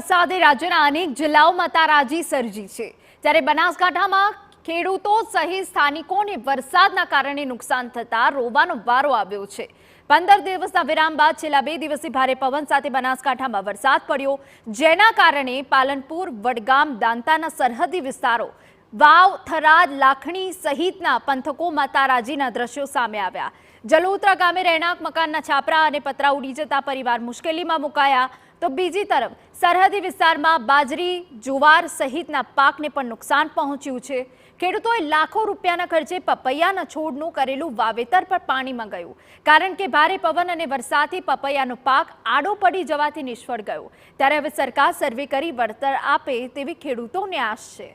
વરસાદે રાજ્યના અનેક જિલ્લાઓમાં તારાજી સર્જી છે, ત્યારે બનાસકાંઠામાં ખેડૂતો સહિત સ્થાનિકોને વરસાદના કારણે નુકસાન થતા રોવાનો વારો આવ્યો છે। 15 દિવસના વિરામ બાદ છેલ્લા 2 દિવસથી ભારે પવન સાથે બનાસકાંઠામાં વરસાદ પડ્યો, જેના કારણે પાલનપુર, વડગામ, દાંતાના સરહદી વિસ્તારો, વાવ, થરાદ, લાખણી સહિતના પંથકોમાં તારાજીના દ્રશ્યો સામે આવ્યા। જલોત્રા ગામે રહેણાંક મકાનના છાપરા અને પતરા ઉડી જતા પરિવાર મુશ્કેલીમાં મુકાયા, તો બીજી તરફ સરહદી વિસ્તારમાં બાજરી, જુવાર સહિતના પાકને પણ નુકસાન પહોંચ્યું છે। ખેડૂતોએ લાખો રૂપિયાના ખર્ચે પપૈયાના છોડનું કરેલું વાવેતર પર પાણીમાં ગયું, કારણ કે ભારે પવન અને વરસાદથી પપૈયાનો પાક આડો પડી જવાથી નિષ્ફળ ગયો। ત્યારે હવે સરકાર સર્વે કરી વળતર આપે તેવી ખેડૂતોને આશ છે।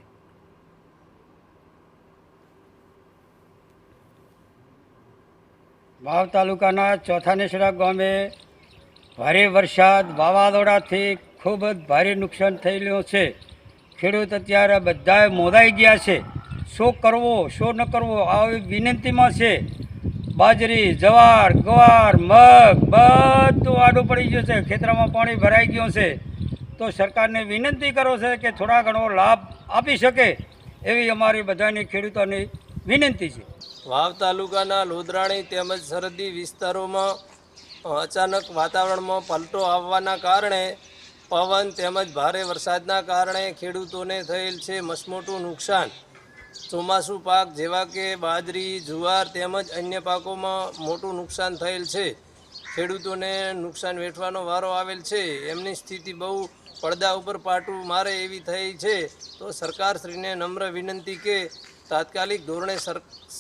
વાવ તાલુકાના ચોથાનેસરા ગામે ભારે વરસાદ વાવાઝોડાથી ખૂબ જ ભારે નુકસાન થયેલું છે। ખેડૂત અત્યારે બધાએ મોદાઈ ગયા છે, શું કરવો શું ન કરવો આવી વિનંતીમાં છે। બાજરી, જવાર, ગવાર, મગ બધું આડું પડી ગયું છે, ખેતરમાં પાણી ભરાઈ ગયું છે। તો સરકારને વિનંતી કરો છે કે થોડા ઘણો લાભ આપી શકે એવી અમારી બધાની ખેડૂતોની વિનંતી છે। વાવ તાલુકાના લોધરાણી તેમજ સરહદી વિસ્તારોમાં અચાનક વાતાવરણમાં પલટો આવવાના કારણે પવન તેમજ ભારે વરસાદના કારણે ખેડૂતોને થયેલ છે મસમોટું નુકસાન। ચોમાસુ પાક જેવા કે બાજરી, જુવાર તેમજ અન્ય પાકોમાં મોટું નુકસાન થયેલ છે। ખેડૂતોને નુકસાન વેઠવાનો વારો આવેલ છે। એમની સ્થિતિ બહુ પડદા ઉપર પાટું મારે એવી થઈ છે। તો સરકારશ્રીને નમ્ર વિનંતી કે તાત્કાલિક ધોરણે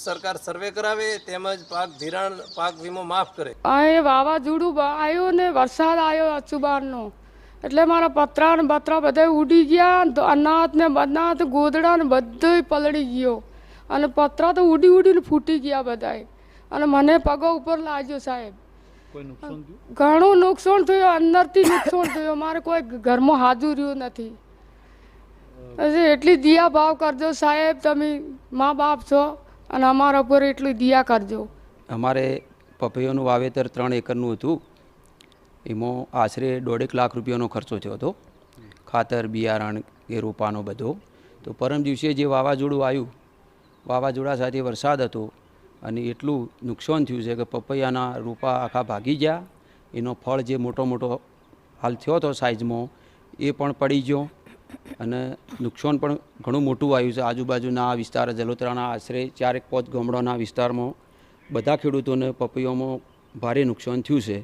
સરકાર સર્વે કરાવે તેમજ પાક ધિરાણ, પાક વીમો માફ કરે। આ વાવાઝોડું આવ્યું ને વરસાદ આવ્યો અચુબારનો, એટલે મારા પતરા ને બતરા બધા ઉડી ગયા, અનાજ ને બનાજ, ગોદડા ને બધું પલળી ગયો, અને પતરા તો ઉડી ઉડીને ફૂટી ગયા બધાય, અને મને પગો ઉપર લાગ્યો સાહેબ। ઘણું નુકસાન થયું, અંદરથી નુકસાન થયું, મારે કોઈ ઘરમાં હાજર રહ્યું નથી। એટલી દિયા ભાવ કરજો સાહેબ, તમે મા બાપ છો અને અમારા ઉપર એટલી દિયા કરજો। અમારે પપૈયાનું વાવેતર 3 એકરનું હતું, એમાં આશરે 1.5 લાખ રૂપિયાનો ખર્ચો થયો હતો, ખાતર, બિયારણ એ રોપાનો બધો। તો પરમ દિવસે જે વાવાઝોડું આવ્યું, વાવાઝોડા સાથે વરસાદ હતો, અને એટલું નુકસાન થયું છે કે પપૈયાના રોપા આખા ભાગી ગયા, એનો ફળ જે મોટો મોટો હાલ થયો હતો સાઇઝમાં એ પણ પડી ગયો, અને નુકસાન પણ ઘણું મોટું આવ્યું છે। આજુબાજુના વિસ્તાર, જલોત્રાના આશરે 4-5 ગામડાના વિસ્તારમાં બધા ખેડૂતોને પપૈયામાં ભારે નુકસાન થયું છે।